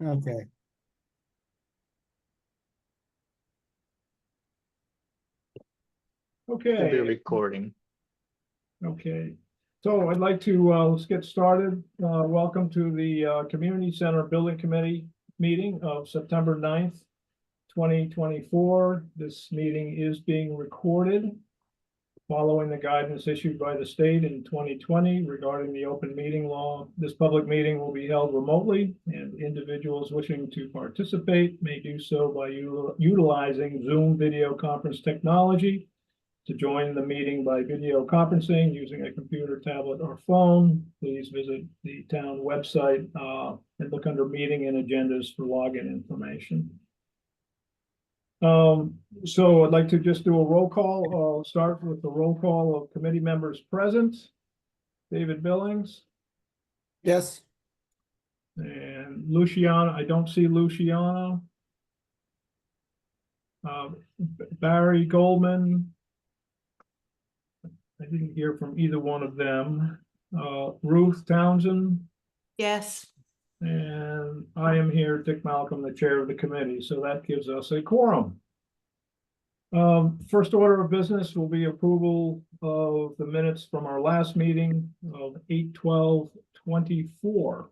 Okay, We'll be Okay, recording. okay. So I'd like to, let's get started. Welcome to the Community Center Building Committee meeting of September 9th, 2024. This meeting is being recorded following the guidance issued by the state in 2020 regarding the open meeting law. This public meeting will be held remotely, and individuals wishing to participate may do so by utilizing Zoom video conference technology. To join the meeting by video conferencing using a computer, tablet, or phone, please visit the town website and look under meeting and agendas for login information. So I'd like to just do a roll call. I'll start with the roll call of committee members present. David Billings yes, and Luciano. I don't see Luciano. Barry Goldman. I didn't hear from either one of them. Ruth Townsend, Yes, and I am here, Dick Malcolm, the chair of the committee, so that gives us a quorum. First order of business will be approval of the minutes from our last meeting of 8/12/24.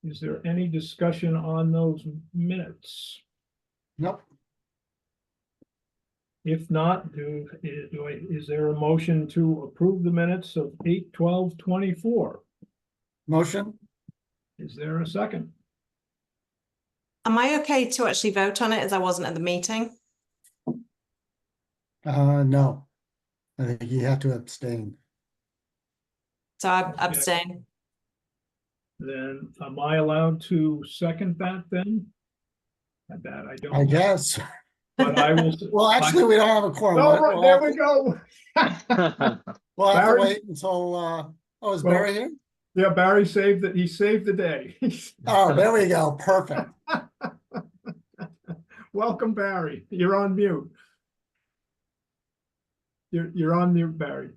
Is there any discussion on those minutes? nope, If not, is there a motion to approve the minutes of 8/12/24? motion, Is there a second? am I okay to actually vote on it as I wasn't at the meeting? no. I think you have to abstain. So I Okay. abstain. Then am I allowed to second that then? That I don't. I guess. But I will. Well, actually, we don't have a quorum. Oh, right, We'll there have we to- go. We'll have to Barry? wait until, oh, is Well- Barry here? Yeah, Barry saved it. He saved the day. Oh, there we go. Perfect. Welcome, Barry. You're on mute. You're on mute, Barry.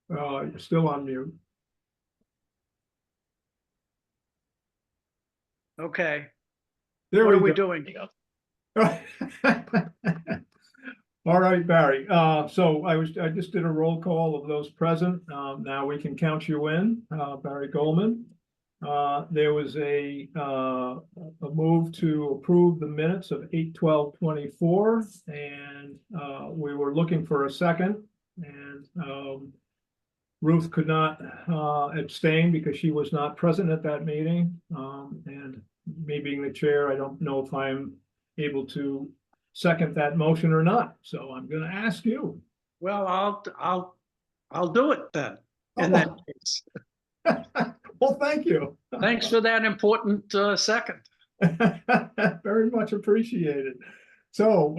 You're still on mute. Okay, There what are we we go. doing? All right, Barry. So I just did a roll call of those present. Now we can count you in, Barry Goldman. There was a move to approve the minutes of 8/12/24, and we were looking for a second, and Ruth could not abstain because she was not present at that meeting. And me being the chair, I don't know if I'm able to second that motion or not. So I'm going to ask you. Well, I'll do it then. In that case, Well, thank you. thanks for that important second. Very much appreciated. So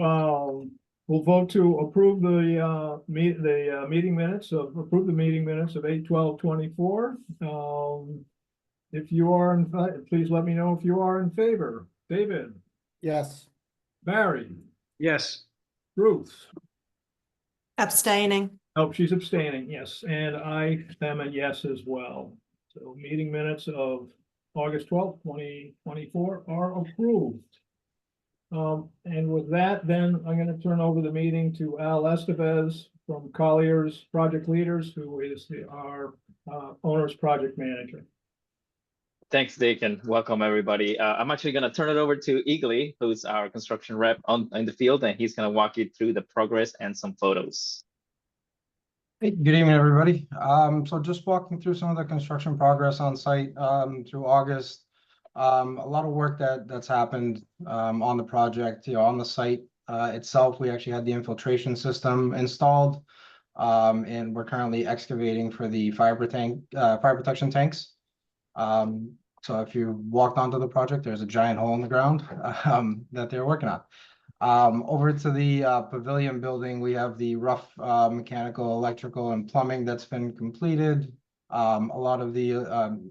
we'll vote to approve the meeting minutes of 8/12/24. If you are in, please let me know if you are in favor. David, Yes, Barry, Yes, Ruth. Abstaining. Oh, she's abstaining, yes, and I am a yes as well. So meeting minutes of August 12th, 2024 are approved. And with that, then I'm going to turn over the meeting to Al Estevez from Collier's Project Leaders, who is our owner's project manager. Thanks, Dick, and welcome everybody. I'm actually going to turn it over to Eagly, who's our construction rep in the field, and he's going to walk you through the progress and some photos. Hey, good evening, everybody. So just walking through some of the construction progress on site through August. A lot of work that's happened on the project, on the site itself. We actually had the infiltration system installed, and we're currently excavating for the fire protection tanks. So if you walked onto the project, there's a giant hole in the ground that they're working on. Over to the pavilion building, we have the rough mechanical, electrical, and plumbing that's been completed. A lot of the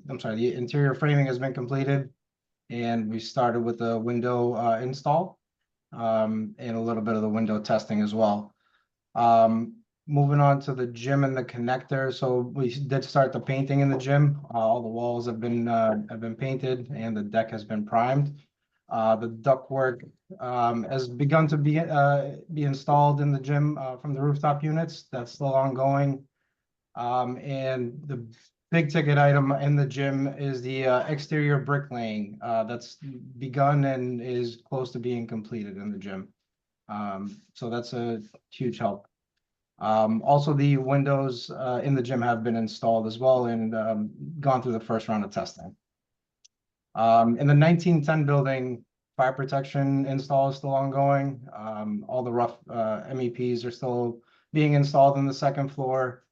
the interior framing has been completed, and we started with the window install and a little bit of the window testing as well. moving on to the gym and the connector. So we did start the painting in the gym. All the walls have been painted and the deck has been primed. The ductwork has begun to be installed in the gym from the rooftop units. That's still ongoing. And the big ticket item in the gym is the exterior bricklaying that's begun and is close to being completed in the gym. So that's a huge help. Also, the windows in the gym have been installed as well and gone through the first round of testing. In the 1910 building, fire protection install is still ongoing. All the rough MEPs are still being installed in the second floor.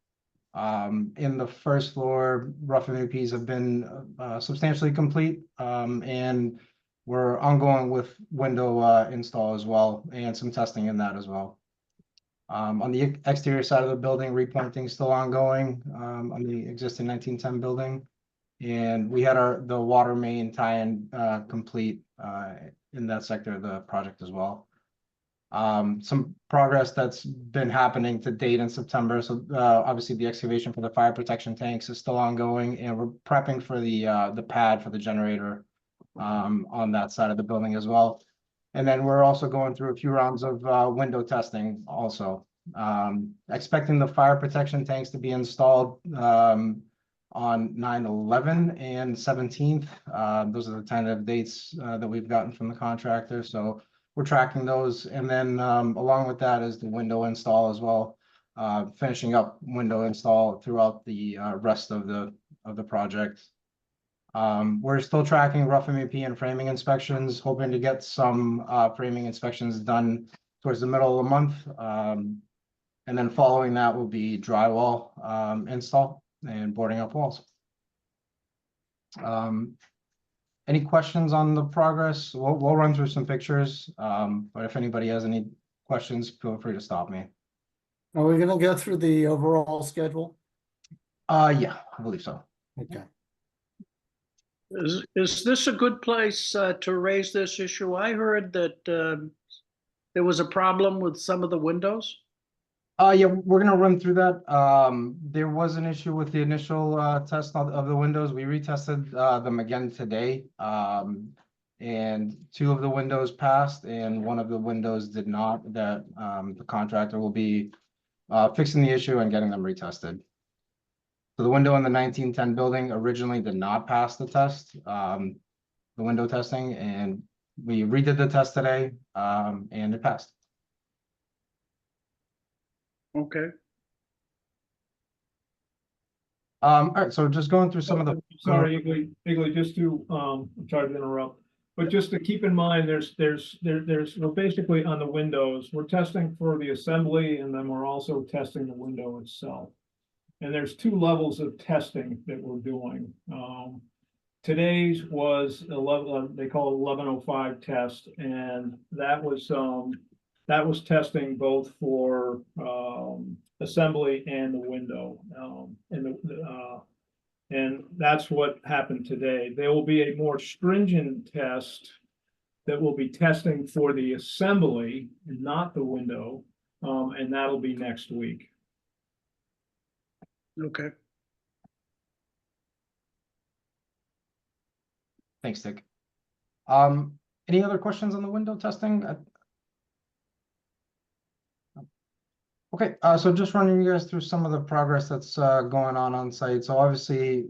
In the first floor, rough MEPs have been substantially complete, and we're ongoing with window install as well, and some testing in that as well. On the exterior side of the building, repointing is still ongoing on the existing 1910 building. And we had the water main tie-in complete in that sector of the project as well. Some progress that's been happening to date in September. So obviously the excavation for the fire protection tanks is still ongoing, and we're prepping for the pad for the generator on that side of the building as well. And then we're also going through a few rounds of window testing also. Expecting the fire protection tanks to be installed on 9/11 and 17th. Those are the tentative dates that we've gotten from the contractor. So we're tracking those. And then along with that is the window install as well. Finishing up window install throughout the rest of the project. We're still tracking rough MEP and framing inspections, hoping to get some framing inspections done towards the middle of the month. And then following that will be drywall install and boarding up walls. Any questions on the progress? We'll run through some pictures, but if anybody has any questions, feel free to stop me. Are we gonna go through the overall schedule? Yeah, I believe so. Okay. Is this a good place to raise this issue? I heard that there was a problem with some of the windows. Yeah, we're gonna run through that. There was an issue with the initial test of the windows. We retested them again today. And 2 of the windows passed and 1 of the windows did not. That the contractor will be fixing the issue and getting them retested. So the window in the 1910 building originally did not pass the test, the window testing, and we redid the test today, and it passed. Okay. All right, so just going through some of the. Sorry, Igley, just to, I'm sorry to interrupt, but just to keep in mind, we're basically on the windows, we're testing for the assembly and then we're also testing the window itself. And there's 2 levels of testing that we're doing. Today's was 11, they call it 1105 test, and that was testing both for assembly and the window. And that's what happened today. There will be a more stringent test that will be testing for the assembly and not the window, and that'll be next week. Okay. Thanks, Dick. Any other questions on the window testing? Okay, so just running you guys through some of the progress that's going on site. So obviously,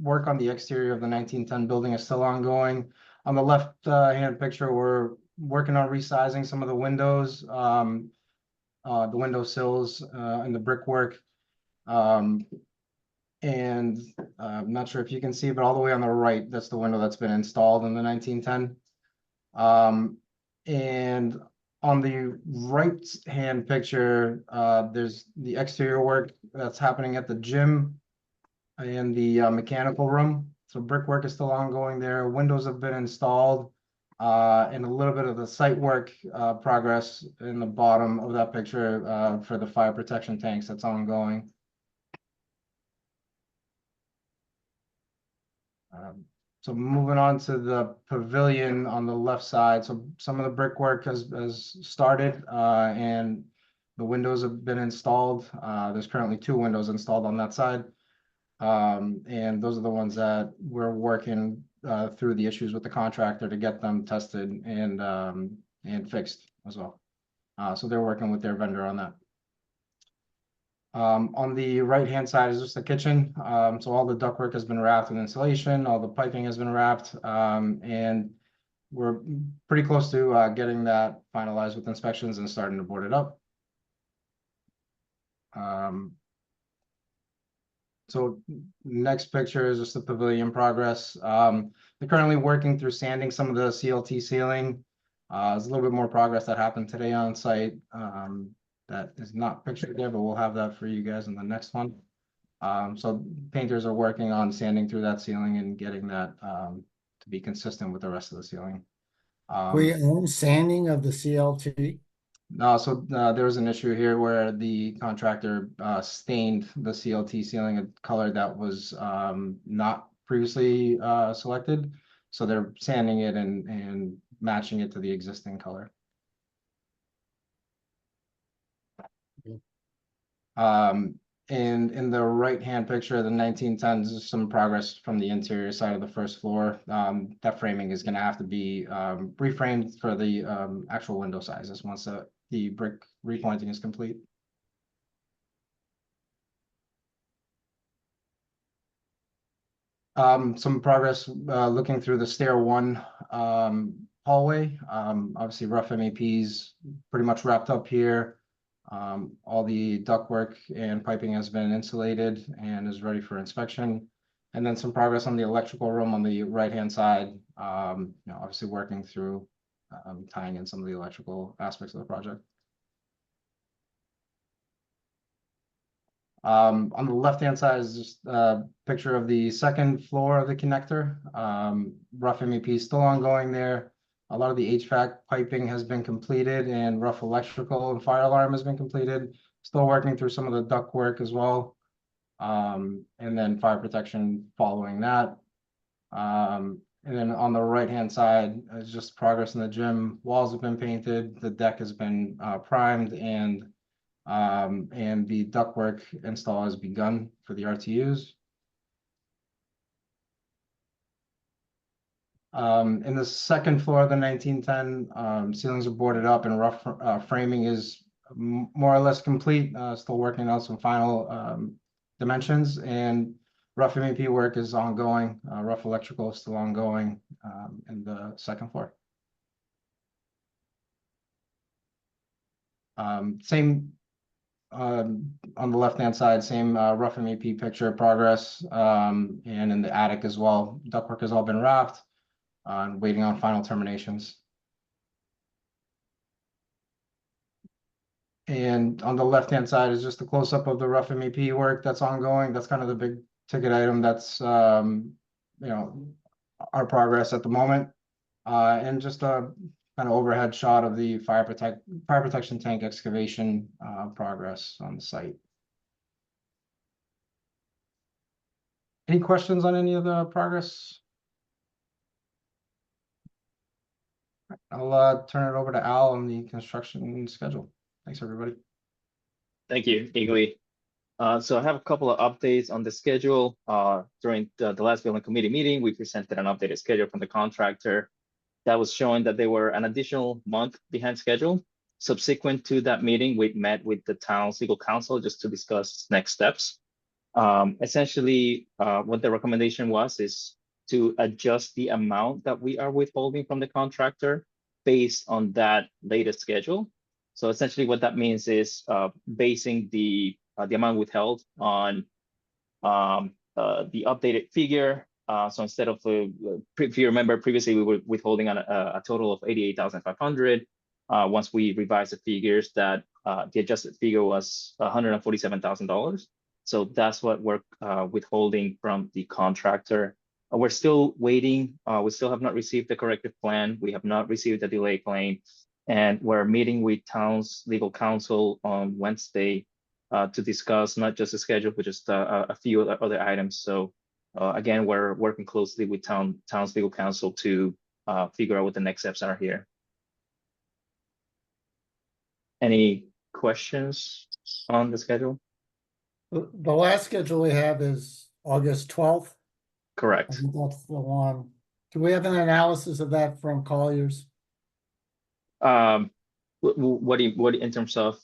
work on the exterior of the 1910 building is still ongoing. On the left hand picture, we're working on resizing some of the windows, the window sills, and the brickwork. And I'm not sure if you can see, but all the way on the right, that's the window that's been installed in the 1910. And on the right hand picture, there's the exterior work that's happening at the gym and the mechanical room. So brickwork is still ongoing there. Windows have been installed, and a little bit of the site work progress in the bottom of that picture for the fire protection tanks that's ongoing. So moving on to the pavilion on the left side. So some of the brickwork has started, and The windows have been installed. There's currently 2 windows installed on that side. And those are the ones that we're working through the issues with the contractor to get them tested and fixed as well. So they're working with their vendor on that. On the right-hand side is just the kitchen. So all the ductwork has been wrapped with insulation, all the piping has been wrapped, and we're pretty close to getting that finalized with inspections and starting to board it up. So next picture is just the pavilion progress. They're currently working through sanding some of the CLT ceiling. There's a little bit more progress that happened today on site. That is not pictured there, but we'll have that for you guys in the next one. So painters are working on sanding through that ceiling and getting that to be consistent with the rest of the ceiling. We own sanding of the CLT. No, so there was an issue here where the contractor stained the CLT ceiling a color that was not previously selected. So they're sanding it and matching it to the existing color. And in the right-hand picture, the 1910s, there's some progress from the interior side of the first floor. That framing is going to have to be reframed for the actual window sizes once the brick repointing is complete. Some progress looking through the stair 1 hallway. Obviously, rough MEPs pretty much wrapped up here. All the ductwork and piping has been insulated and is ready for inspection. And then some progress on the electrical room on the right-hand side. Obviously working through tying in some of the electrical aspects of the project. On the left-hand side is just a picture of the second floor of the connector. Rough MEP is still ongoing there. A lot of the HVAC piping has been completed and rough electrical and fire alarm has been completed. Still working through some of the duct work as well. And then fire protection following that. And then on the right-hand side is just progress in the gym. Walls have been painted. The deck has been primed and the ductwork install has begun for the RTUs. In the second floor of the 1910, ceilings are boarded up and rough framing is more or less complete. Still working on some final dimensions, and rough MEP work is ongoing. Rough electrical is still ongoing in the second floor. Same on the left-hand side, same rough MEP picture progress, and in the attic as well. Ductwork has all been wrapped. Waiting on final terminations. And on the left-hand side is just a close-up of the rough MEP work that's ongoing. That's kind of the big ticket item that's, our progress at the moment. And just a kind of overhead shot of the fire protection tank excavation progress on the site. Any questions on any of the progress? I'll turn it over to Al on the construction schedule. Thanks, everybody. Thank you, Eagly. So I have a couple of updates on the schedule. During the last building committee meeting, we presented an updated schedule from the contractor that was showing that they were an additional month behind schedule. Subsequent to that meeting, we met with the town's legal counsel just to discuss next steps. Essentially, what the recommendation was is to adjust the amount that we are withholding from the contractor based on that latest schedule. So essentially what that means is basing the amount withheld on the updated figure. So instead of, if you remember previously, we were withholding on a total of $88,500. Once we revised the figures, that the adjusted figure was $147,000. So that's what we're withholding from the contractor. We're still waiting. We still have not received the corrective plan. We have not received the delay claim. And we're meeting with town's legal counsel on Wednesday to discuss not just the schedule, but just a few other items. So again, we're working closely with town's legal counsel to figure out what the next steps are here. Any questions on the schedule? The last schedule we have is August 12th. I Correct. think that's the one. Do we have an analysis of that from Colliers? What in terms of,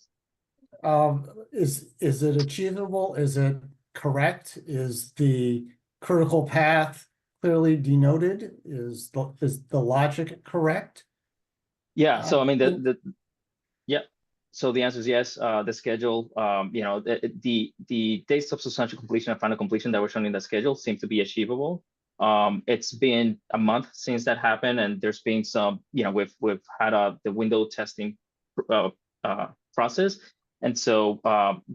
Is it achievable? Is it correct? Is the critical path clearly denoted? Is the logic correct? yeah, so I mean, Uh, yeah, so the answer is yes. The schedule, you know, the dates of substantial completion and final completion that were shown in the schedule seem to be achievable. It's been a month since that happened, and there's been some, you know, we've had the window testing process, and so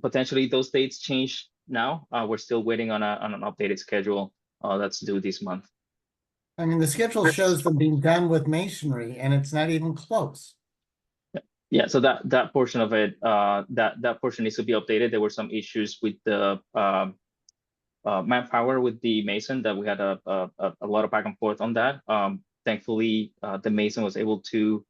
potentially those dates change now. We're still waiting on an updated schedule that's due this month. I mean, the schedule shows them being done with masonry and it's not even close. Yeah, so that portion of it, that portion needs to be updated. There were some issues with the manpower with the mason that we had a lot of back and forth on that. Thankfully, the mason was able to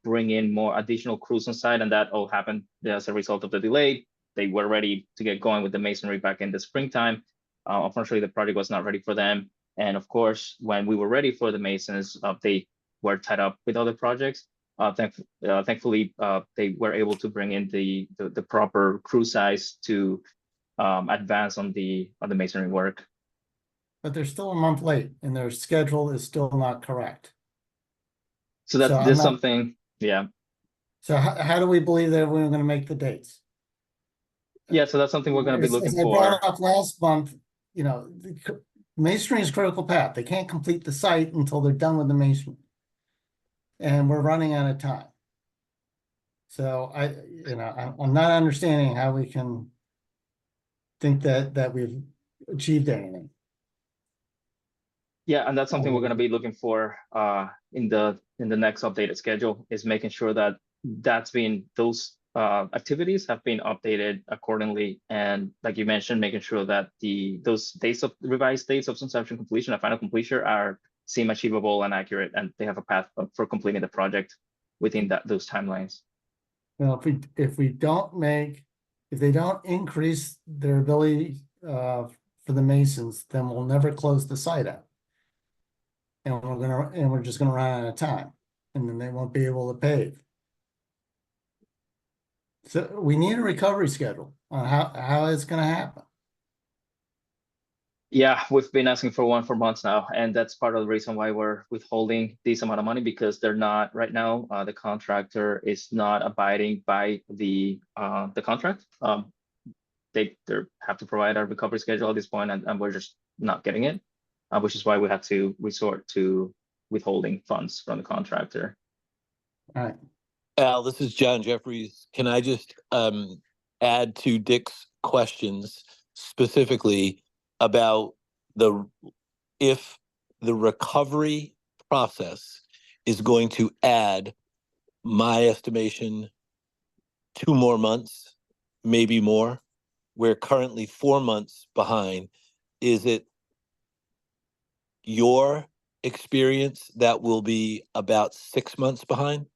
bring in more additional crews on site, and that all happened as a result of the delay. They were ready to get going with the masonry back in the springtime. Unfortunately, the project was not ready for them. And of course, when we were ready for the masons, they were tied up with other projects. Thankfully, they were able to bring in the proper crew size to advance on the masonry work. But they're still a month late and their schedule is still not correct. So that's So I'm there's not- something, yeah. So how do we believe that we're going to make the dates? Yeah, so that's something we're going to be looking As I brought for. up last month, you know, masonry is critical path. They can't complete the site until they're done with the masonry. And we're running out of time. So I'm not understanding how we can think that we've achieved anything. Yeah, and that's something we're going to be looking for in the next updated schedule, is making sure that those activities have been updated accordingly, and like you mentioned, making sure that those revised dates of substantial completion and final completion seem achievable and accurate, and they have a path for completing the project within those timelines. Now, if they don't increase their ability for the masons, then we'll never close the site out. And we're just gonna run out of time, and then they won't be able to pave. So we need a recovery schedule on how it's gonna happen. Yeah, we've been asking for one for months now, and that's part of the reason why we're withholding this amount of money, because they're not right now. The contractor is not abiding by the contract. They have to provide a recovery schedule at this point, and we're just not getting it, which is why we have to resort to withholding funds from the contractor. All right. Al, this is John Jeffries. Can I just add to Dick's questions specifically about if the recovery process is going to add, my estimation, 2 more months, maybe more? We're currently 4 months behind. Is it your experience that will be about 6 months behind?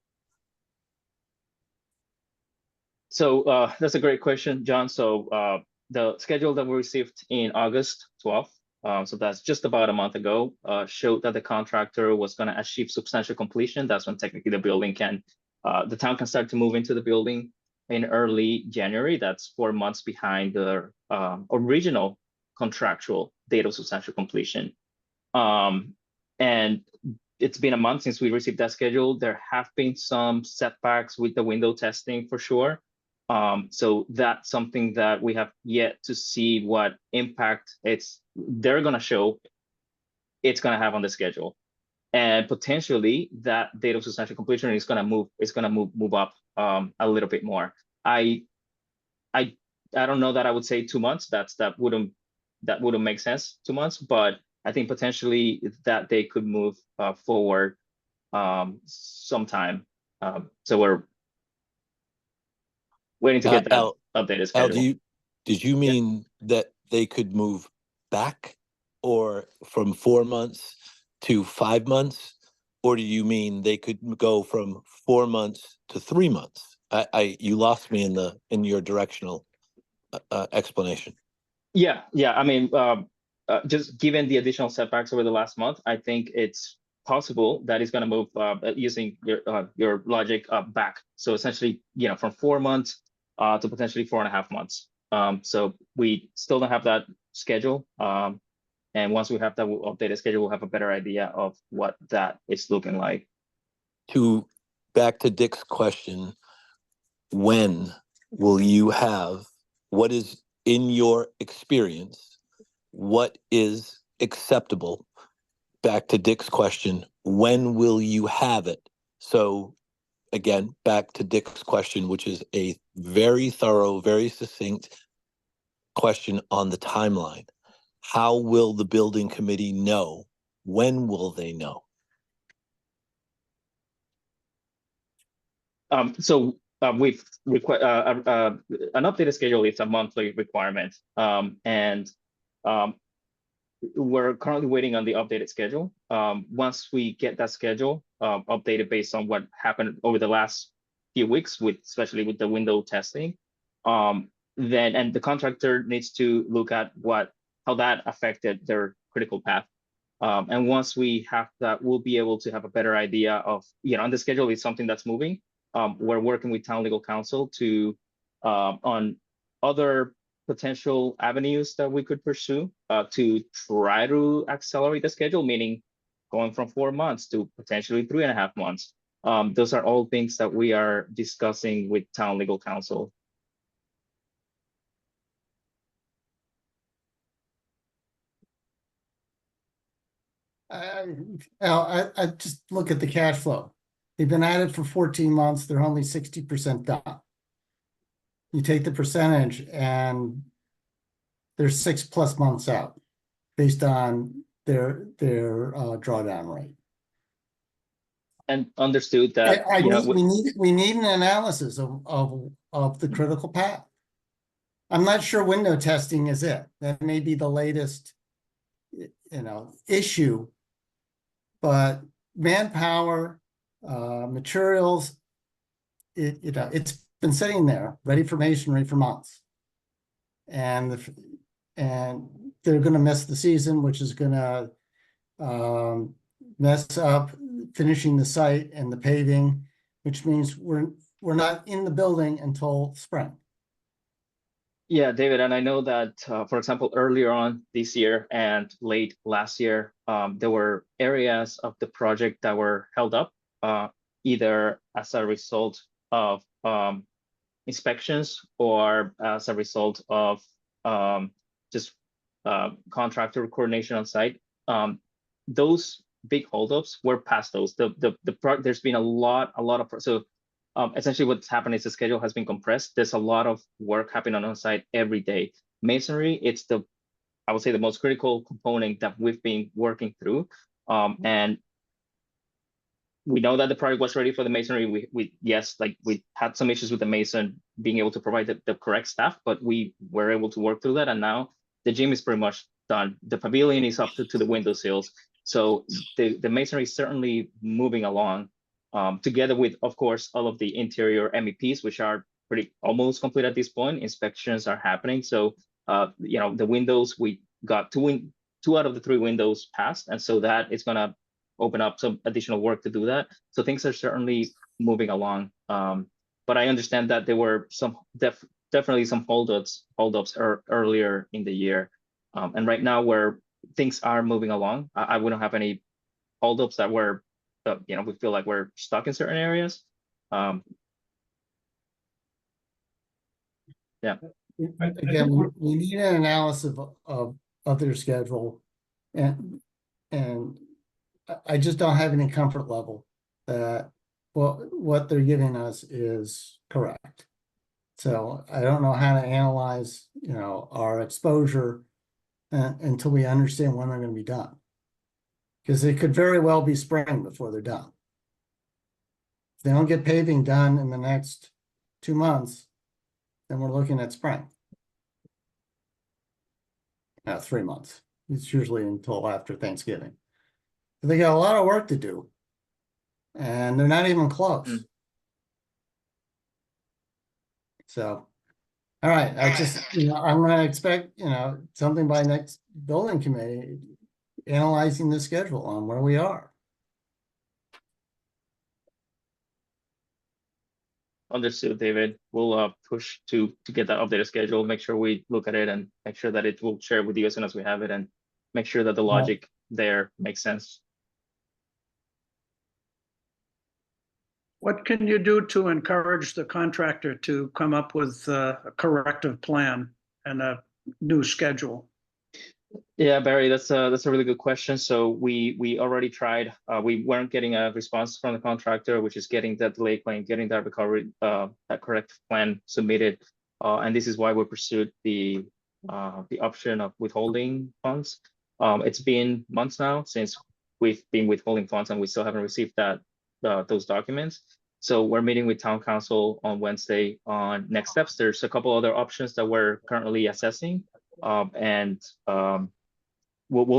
So that's a great question, John. So the schedule that we received in August 12th, so that's just about a month ago, showed that the contractor was going to achieve substantial completion. That's when technically the town can start to move into the building in early January. That's 4 months behind the original contractual date of substantial completion. And it's been a month since we received that schedule. There have been some setbacks with the window testing for sure. So that's something that we have yet to see what impact they're going to show it's going to have on the schedule. And potentially that date of substantial completion is going to move up a little bit more. I don't know that I would say 2 months. That wouldn't make sense, 2 months, but I think potentially that they could move forward sometime. So we're waiting to get that updated schedule. Al, did you mean that they could move back, or from 4 months to 5 months? Or do you mean they could go from 4 months to 3 months? You lost me in your directional explanation. Yeah, yeah. I mean, just given the additional setbacks over the last month, I think it's possible that it's going to move using your logic back. So essentially, from 4 months to potentially 4.5 months. So we still don't have that schedule. And once we have that updated schedule, we'll have a better idea of what that is looking like. Back to Dick's question, when will you have, what is in your experience, what is acceptable? Back to Dick's question, when will you have it? So again, back to Dick's question, which is a very thorough, very succinct question on the timeline. How will the building committee know? When will they know? So we've an updated schedule is a monthly requirement, and we're currently waiting on the updated schedule. Once we get that schedule updated based on what happened over the last few weeks, especially with the window testing, then and the contractor needs to look at how that affected their critical path. And once we have that, we'll be able to have a better idea of, on the schedule is something that's moving. We're working with town legal counsel to on other potential avenues that we could pursue to try to accelerate the schedule, meaning going from 4 months to potentially 3.5 months. Those are all things that we are discussing with town legal counsel. I just look at the cash flow. They've been at it for 14 months. They're only 60% done. You take the percentage and they're 6+ months out based on their drawdown rate. And understood that we need an analysis of the critical path. I'm not sure window testing is it. That may be the latest, issue, but manpower, materials, it's been sitting there ready for masonry for months, and they're going to miss the season, which is going to mess up finishing the site and the paving, which means we're not in the building until spring. Yeah, David, and I know that, for example, earlier on this year and late last year, there were areas of the project that were held up, either as a result of inspections or as a result of just contractor coordination on site. Those big holdups were past those. There's been a lot of essentially what's happened is the schedule has been compressed. There's a lot of work happening on site every day. Masonry, it's I would say the most critical component that we've been working through. And we know that the project was ready for the masonry. We had some issues with the mason being able to provide the correct staff, but we were able to work through that. And now the gym is pretty much done. The pavilion is up to the window sills. So the masonry is certainly moving along. Together with, of course, all of the interior MEPs, which are almost complete at this point. Inspections are happening. So, the windows, we got two out of the 3 windows passed. And so that is going to open up some additional work to do that. So things are certainly moving along. But I understand that there were some definitely some holdups earlier in the year. And right now where things are moving along, I wouldn't have any holdups that were we feel like we're stuck in certain areas. Yeah. Again, we need an analysis of their schedule, and I just don't have any comfort level that what they're giving us is correct. So I don't know how to analyze, our exposure until we understand when they're going to be done. Because it could very well be spring before they're done. If they don't get paving done in the next 2 months, then we're looking at spring. 3 months. It's usually until after Thanksgiving. They got a lot of work to do, and they're not even close. So, all right, I just, I'm gonna expect, something by next building committee, analyzing the schedule on where we are. Understood, David. We'll push to get that updated schedule, make sure we look at it and make sure that it will share with you as soon as we have it and make sure that the Right. logic there makes sense. What can you do to encourage the contractor to come up with a corrective plan and a new schedule? Yeah, Barry, that's a really good question. So we already tried. We weren't getting a response from the contractor, which is getting that delay claim, getting that recovery, that corrective plan submitted. And this is why we pursued the option of withholding funds. It's been months now since we've been withholding funds, and we still haven't received those documents. So we're meeting with town council on Wednesday on next steps. There's a couple other options that we're currently assessing. We'll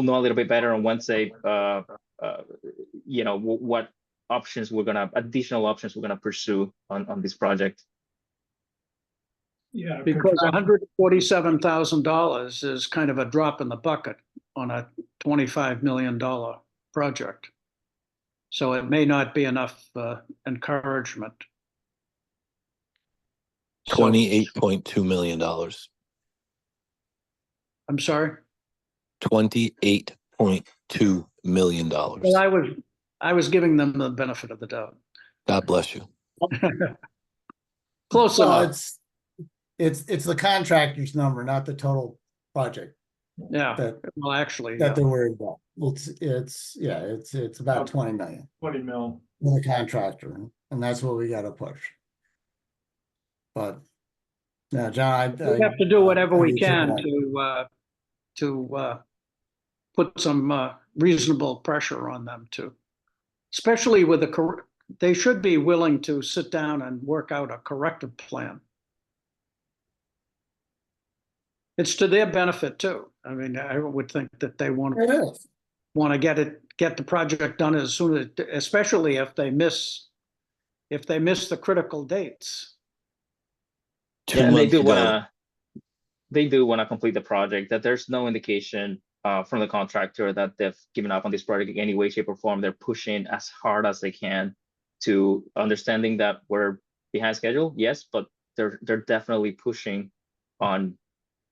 know a little bit better on Wednesday, what additional options we're gonna pursue on this project. Yeah. Because $147,000 is kind of a drop in the bucket on a $25 million project. So it may not be enough encouragement. So- $28.2 million. I'm sorry? $28.2 million. Well, I was giving them the benefit of the doubt. God bless you. Close Well, enough. it's the contractor's number, not the total project Yeah, that well, actually, that yeah. they're worried about. It's about 20 million 20 mil. with the contractor, and that's what we gotta push. But, yeah, John, We have to do whatever we get your can point. to put some reasonable pressure on them too. Especially with they should be willing to sit down and work out a corrective plan. It's to their benefit too. I mean, I would think that they want It is. to get the project done as soon as, especially if they miss the critical dates. Yeah, and they do ago, wanna complete the project, that there's no indication from the contractor that they've given up on this project in any way, shape, or form. They're pushing as hard as they can to understanding that we're behind schedule, yes, but they're definitely pushing on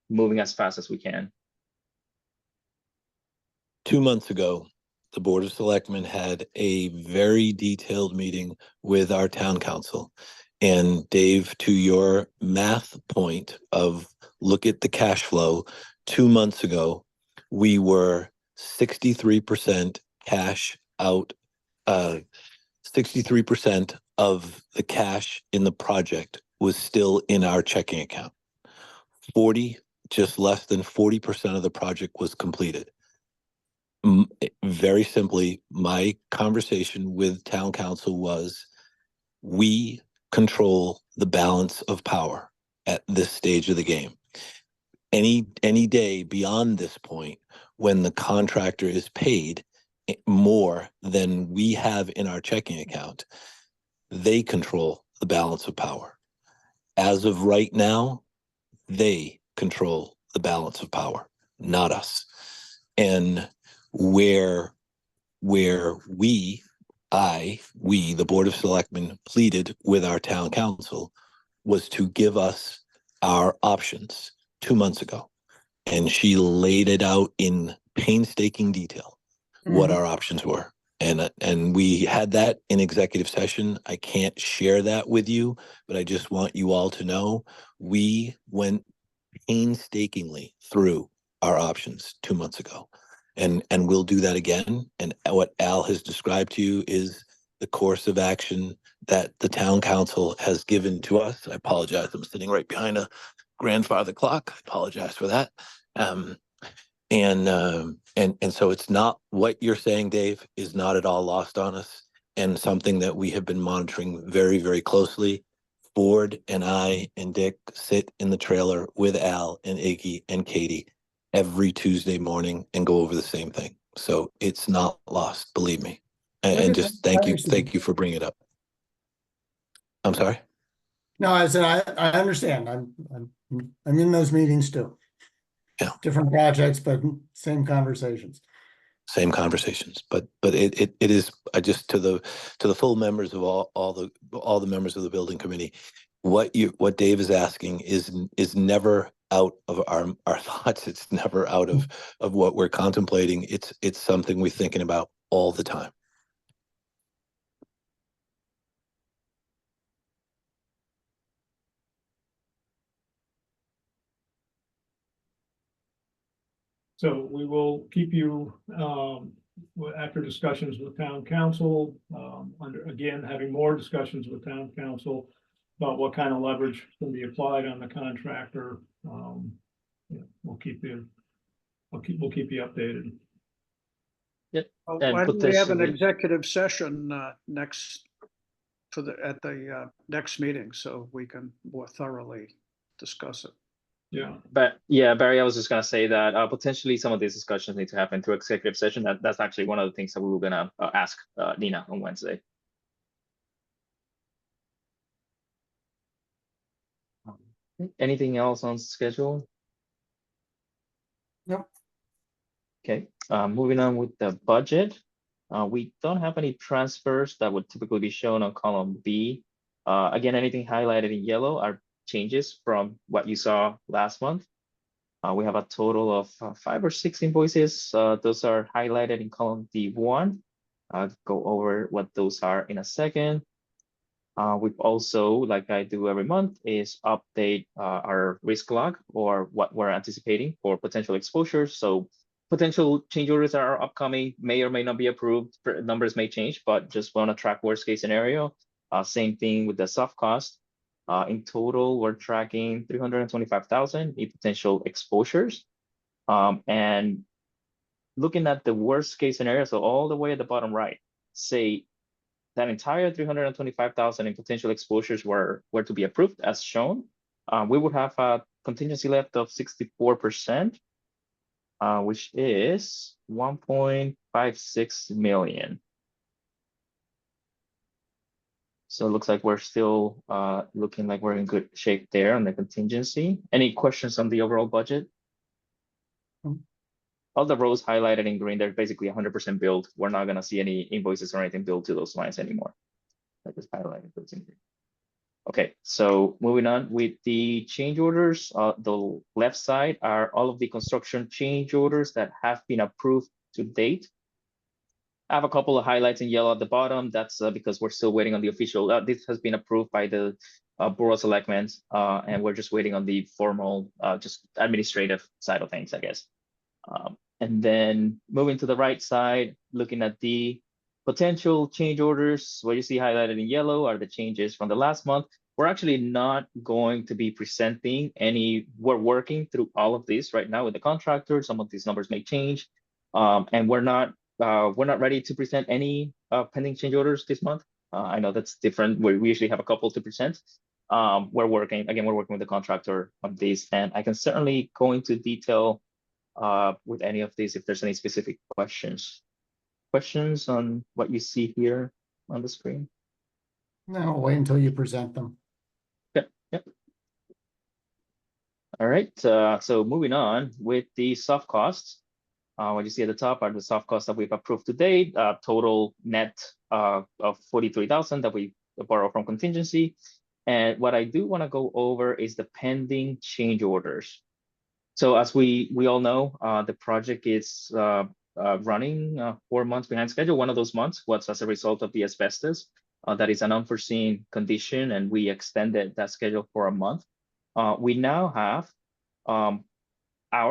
moving as fast as we can. 2 months ago, the Board of Selectmen had a very detailed meeting with our town council. And Dave, to your math point of look at the cash flow, 2 months ago, we were 63% cash out. 63% of the cash in the project was still in our checking account. Just less than 40% of the project was completed. Very simply, my conversation with town council was, we control the balance of power at this stage of the game. Any day beyond this point, when the contractor is paid more than we have in our checking account, they control the balance of power. As of right now, they control the balance of power, not us. And where we, the Board of Selectmen, pleaded with our town council was to give us our options 2 months ago. And she laid it out in painstaking detail, what our options were. And we had that in executive session. I can't share that with you, but I just want you all to know we went painstakingly through our options 2 months ago. And we'll do that again. And what Al has described to you is the course of action that the town council has given to us. I apologize. I'm sitting right behind a grandfather clock. I apologize for that. And so it's not, what you're saying, Dave, is not at all lost on us, and something that we have been monitoring very, very closely. Ford and I and Dick sit in the trailer with Al and Iggy and Katie every Tuesday morning and go over the same thing. So it's not lost, believe me. And just thank you for bringing it up. I'm sorry? No, I said, I understand. I'm in those meetings too. Yeah. Different projects, but same conversations. Same conversations, but it is, I just, to the full members of all the members of the building committee, what Dave is asking is never out of our thoughts. It's never out of what we're contemplating. It's something we're thinking about all the time. So we will keep you, after discussions with town council, again, having more discussions with town council about what kind of leverage can be applied on the contractor. Yeah, we'll keep you updated. And Why don't we have an potentially- executive session next at the next meeting so we can more thoroughly discuss it? Yeah, But yeah, Barry, I was just gonna say that potentially some of these discussions need to happen through executive session. That's actually one of the things that we were gonna ask Nina on Wednesday. Anything else on schedule? Nope. Okay, moving on with the budget. We don't have any transfers that would typically be shown on column B. Again, anything highlighted in yellow are changes from what you saw last month. We have a total of 5 or 6 invoices. Those are highlighted in column D1. I'll go over what those are in a second. We've also, like I do every month, is update our risk log or what we're anticipating for potential exposures. So potential change orders that are upcoming may or may not be approved. Numbers may change, but just want to track worst case scenario. Same thing with the soft cost. In total, we're tracking 325,000 in potential exposures. And looking at the worst case scenario, so all the way at the bottom right, say that entire 325,000 in potential exposures were to be approved as shown, we would have a contingency left of 64%, which is 1.56 million. So it looks like we're still looking like we're in good shape there on the contingency. Any questions on the overall budget? All the rows highlighted in green, they're basically 100% billed. We're not gonna see any invoices or anything billed to those lines anymore. I just highlighted those in green. Okay, so moving on with the change orders, the left side are all of the construction change orders that have been approved to date. I have a couple of highlights in yellow at the bottom. That's because we're still waiting on the official. This has been approved by the Board of Selectmen, and we're just waiting on the formal, just administrative side of things, I guess. And then moving to the right side, looking at the potential change orders, what you see highlighted in yellow are the changes from the last month. We're actually not going to be presenting any. We're working through all of this right now with the contractor. Some of these numbers may change, and we're not ready to present any pending change orders this month. I know that's different. We usually have a couple to present. We're working with the contractor on these, and I can certainly go into detail with any of these if there's any specific questions. Questions on what you see here on the screen? No, wait until you present them. Yep. All right, so moving on with the soft costs. What you see at the top are the soft costs that we've approved to date, total net of 43,000 that we borrow from contingency. And what I do want to go over is the pending change orders. So as we all know, the project is running 4 months behind schedule. One of those months was as a result of the asbestos. That is an unforeseen condition, and we extended that schedule for a month. We now have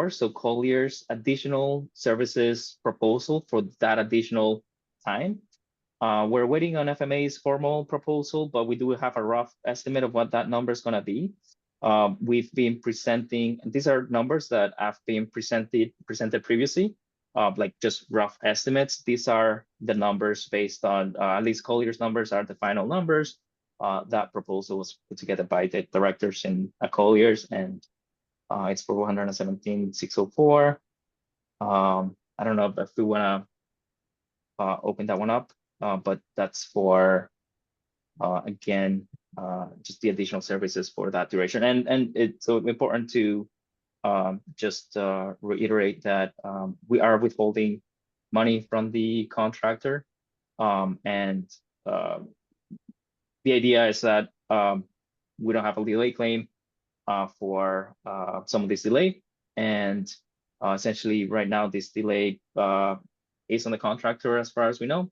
so Collier's additional services proposal for that additional time. We're waiting on FMA's formal proposal, but we do have a rough estimate of what that number is going to be. We've been presenting, and these are numbers that have been presented previously, like just rough estimates. These are the numbers based on, at least Collier's numbers are the final numbers. That proposal was put together by the directors in Collier's, and it's for 117,604. I don't know if we want to open that one up, but that's for, again, just the additional services for that duration. And it's so important to just reiterate that we are withholding money from the contractor. And the idea is that we don't have a delay claim for some of this delay. And essentially right now this delay is on the contractor as far as we know.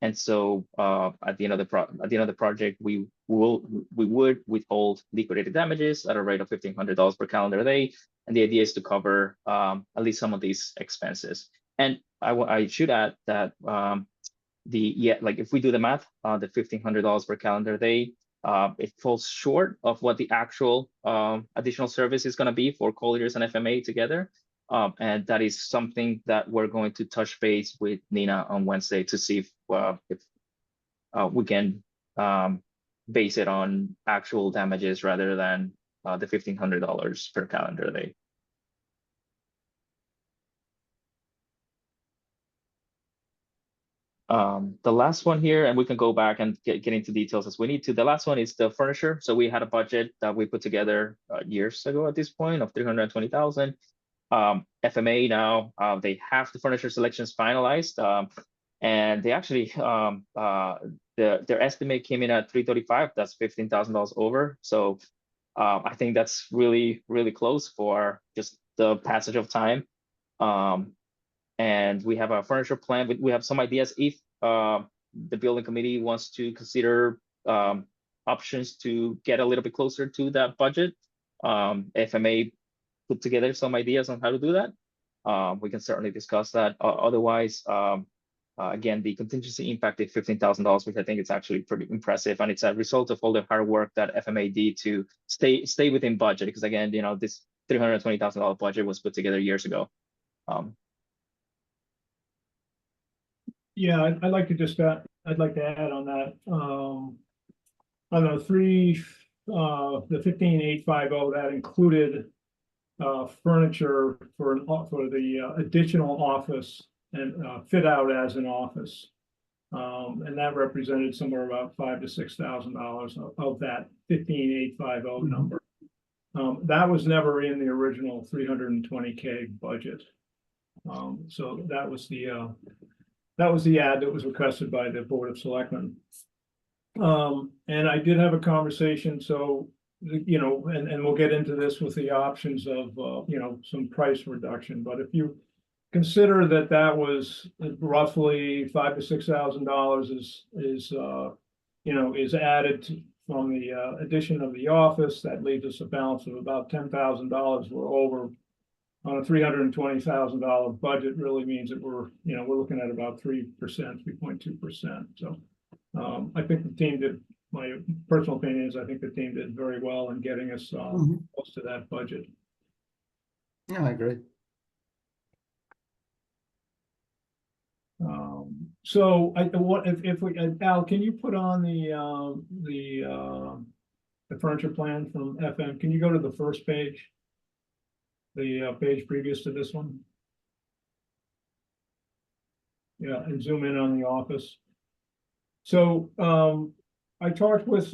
And so at the end of the project, we would withhold liquidated damages at a rate of $1,500 per calendar day. And the idea is to cover at least some of these expenses. And I should add that like if we do the math, the $1,500 per calendar day, it falls short of what the actual additional service is going to be for Colliers and FMA together. And that is something that we're going to touch base with Nina on Wednesday to see if we can base it on actual damages rather than the $1,500 per calendar day. The last one here, and we can go back and get into details as we need to. The last one is the furniture. So we had a budget that we put together years ago at this point of $320,000. FMA now, they have the furniture selections finalized, and they actually, their estimate came in at $335. That's $15,000 over. So I think that's really, really close for just the passage of time. And we have a furniture plan. We have some ideas if the building committee wants to consider options to get a little bit closer to that budget. FMA put together some ideas on how to do that. We can certainly discuss that. Otherwise, again, the contingency impact is $15,000, which I think is actually pretty impressive, and it's a result of all the hard work that FMA did to stay within budget. Because again, you know, this $320,000 budget was put together years ago. Yeah, I'd like to just I'd like to add on that. On the the 15,850, that included furniture for the additional office and fit out as an office. And that represented somewhere about $5,000 to $6,000 of that 15,850 number. That was never in the original 320K budget. So that was the ad that was requested by the Board of Selectmen. And I did have a conversation, so, you know, and we'll get into this with the options of, you know, some price reduction. But if you consider that that was roughly $5,000 to $6,000 is you know, is added from the addition of the office, that leaves us a balance of about $10,000. We're over on a $320,000 budget. Really means that we're looking at about 3.2%. So I think the team did, my personal opinion is I think the team did very well in getting us close to that budget. Yeah, I agree. So what if we, Al, can you put on the furniture plan from FM? Can you go to the first page? The page previous to this one. Yeah, and zoom in on the office. So I talked with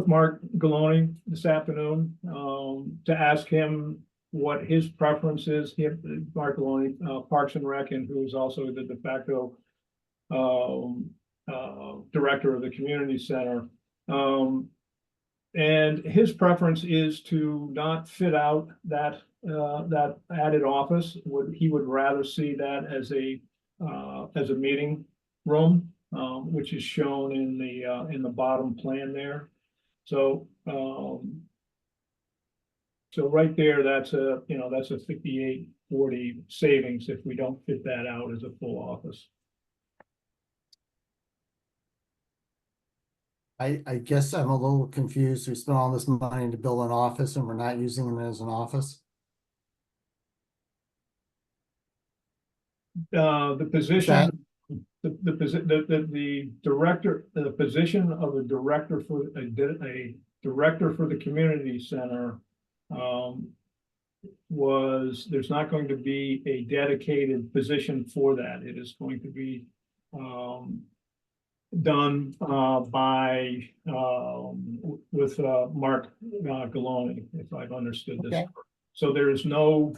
Mark Galoni this afternoon to ask him what his preference is. Mark Galoni, Parks and Rec, and who is also the de facto director of the community center. And his preference is to not fit out that that added office. He would rather see that as a meeting room, which is shown in the bottom plan there. So so right there, that's a 5840 savings if we don't fit that out as a full office. I guess I'm a little confused. We spent all this money to build an office and we're not using it as an office. The position, the director, the position of a director for a director for the community center there's not going to be a dedicated position for that. It is going to be done by with Mark Galoni, if I've understood this. Okay. So there's no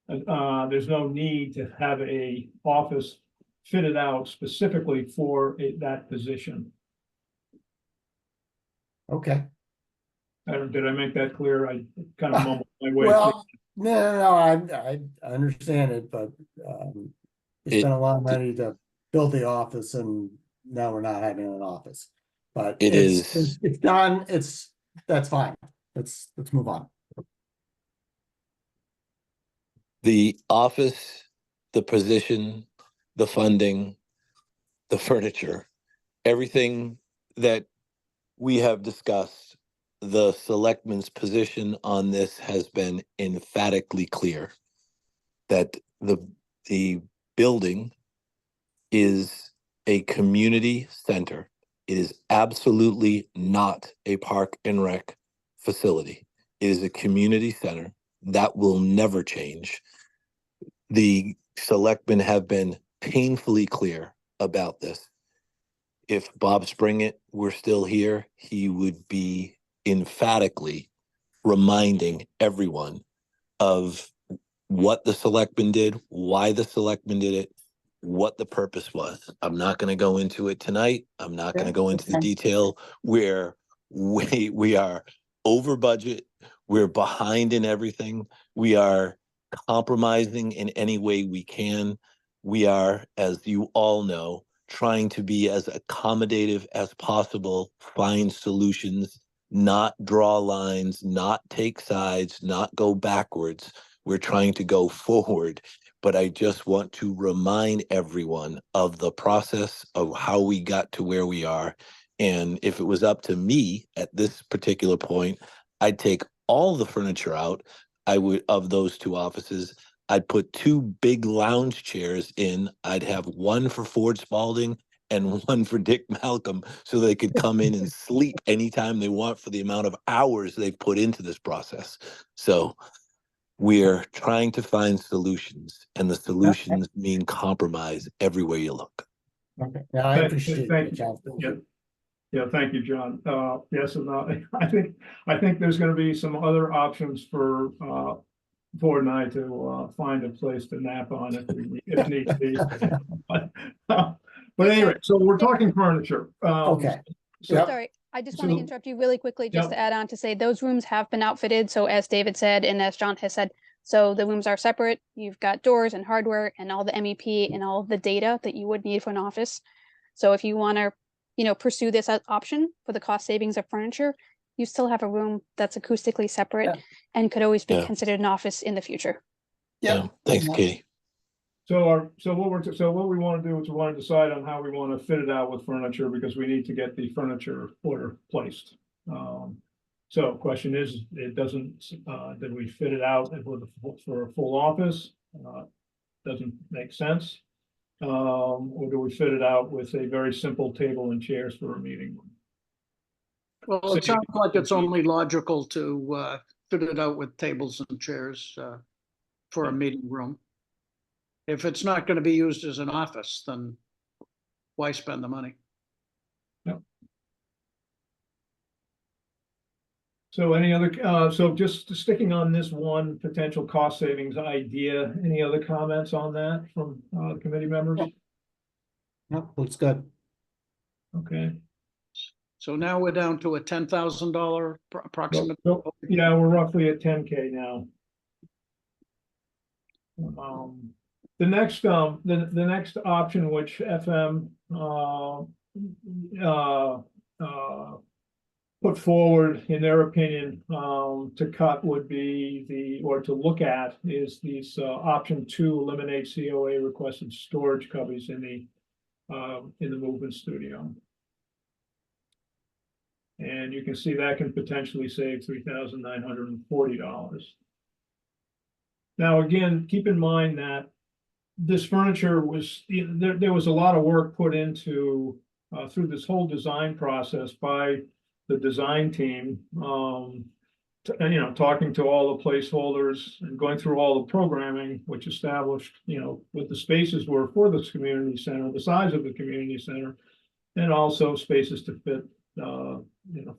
need to have a office fitted out specifically for that position. Okay. Did I make that clear? I kind of mumbled my way. Well, no, I understand it, but we spent a lot of money to build the office and now we're not having an office. But it's done, that's fine. Let's move on. The office, the position, the funding, the furniture, everything that we have discussed, the selectmen's position on this has been emphatically clear that the building is a community center. It is absolutely not a park and rec facility. It is a community center. That will never change. The selectmen have been painfully clear about this. If Bob Springett were still here, he would be emphatically reminding everyone of what the selectmen did, why the selectmen did it, what the purpose was. I'm not going to go into it tonight. I'm not going to go into the detail where we are over budget. We're behind in everything. We are compromising in any way we can. We are, as you all know, trying to be as accommodative as possible, find solutions, not draw lines, not take sides, not go backwards. We're trying to go forward. But I just want to remind everyone of the process of how we got to where we are. And if it was up to me at this particular point, I'd take all the furniture out. I would, of those two offices, I'd put 2 big lounge chairs in. I'd have one for Ford Spalding and one for Dick Malcolm so they could come in and sleep anytime they want for the amount of hours they've put into this process. So we're trying to find solutions, and the solutions mean compromise everywhere you look. Okay. Yeah, I appreciate Thank it, John. Yeah, thank you, John. Yes, and I think there's going to be some other options for Ford and I to find a place to nap on if need be. But anyway, so we're talking furniture. Okay. So, Yep. Sorry, I just want to So- interrupt you really quickly, just Yep. to add on to say those rooms have been outfitted. So as David said, and as John has said, so the rooms are separate. You've got doors and hardware and all the MEP and all the data that you would need for an office. So if you want to, pursue this as option for the cost savings of furniture, you still have a room that's acoustically separate Yeah. and could always be Yeah. considered an office in the future. Yeah. Thanks, Katie. So what we want to do is we want to decide on how we want to fit it out with furniture because we need to get the furniture order placed. So question is, did we fit it out for a full office? Doesn't make sense. Or do we fit it out with a very simple table and chairs for a meeting room? Well, it sounds like it's only logical to fit it out with tables and chairs for a meeting room. If it's not going to be used as an office, then why spend the money? So any other, so just sticking on this one potential cost savings idea, any other comments on that from committee members? Yep, looks good. Okay. So now we're down to a $10,000 approximate. Yeah, we're roughly at 10K now. The next option, which FM put forward in their opinion to cut would be or to look at is these option 2, eliminate COA requested storage cubbies in the movement studio. And you can see that can potentially save $3,940. Now, again, keep in mind that this furniture was, there was a lot of work put into through this whole design process by the design team, talking to all the placeholders and going through all the programming, which established, what the spaces were for this community center, the size of the community center, and also spaces to fit,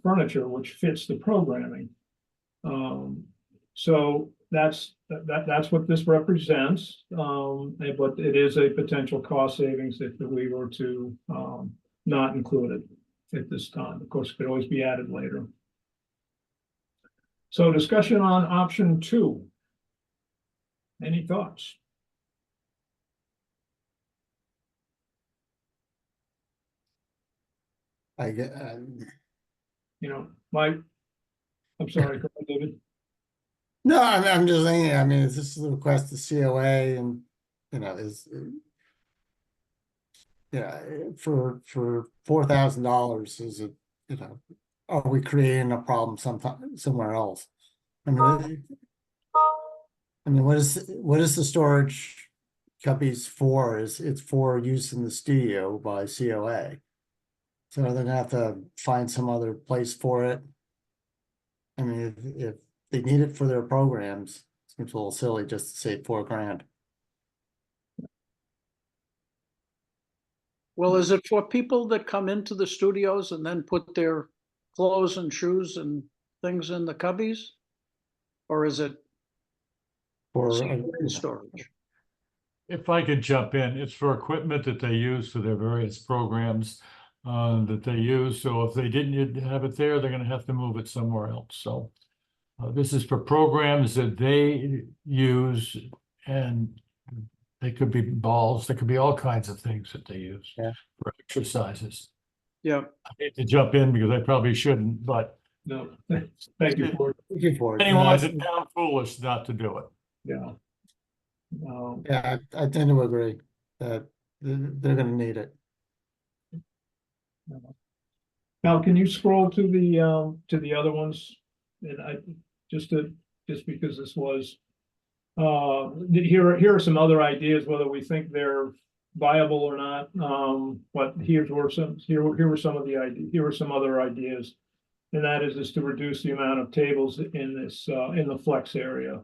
furniture, which fits the programming. So that's what this represents, but it is a potential cost savings if we were to, not include it at this time. Of course, it could always be added later. So discussion on option 2. Any thoughts? I get, I'm sorry, go ahead, David. no, I'm just saying, I mean, this is a request to COA and, for $4,000 is it, are we creating a problem somewhere else? I mean, what is the storage cubbies for? It's for use in the studio by COA. So they're gonna have to find some other place for it. I mean, if they need it for their programs, it seems a little silly just to say $4,000. Well, is it for people that come into the studios and then put their clothes and shoes and things in the cubbies? Or is it For storage? If I could jump in, it's for equipment that they use for their various programs that they use. So if they didn't have it there, they're going to have to move it somewhere else. So this is for programs that they use, and they could be balls. There could be all kinds of things that they use for exercises. Yeah. I hate to jump in because I probably shouldn't, but No, thank you for it. looking for it. anyone is down foolish not to do it. Yeah. Yeah, I tend to agree that they're gonna need it. Now, can you scroll to the other ones? And just because this was, here are some other ideas, whether we think they're viable or not. But here were some of the ideas. Here are some other ideas, and that is to reduce the amount of tables in this in the flex area.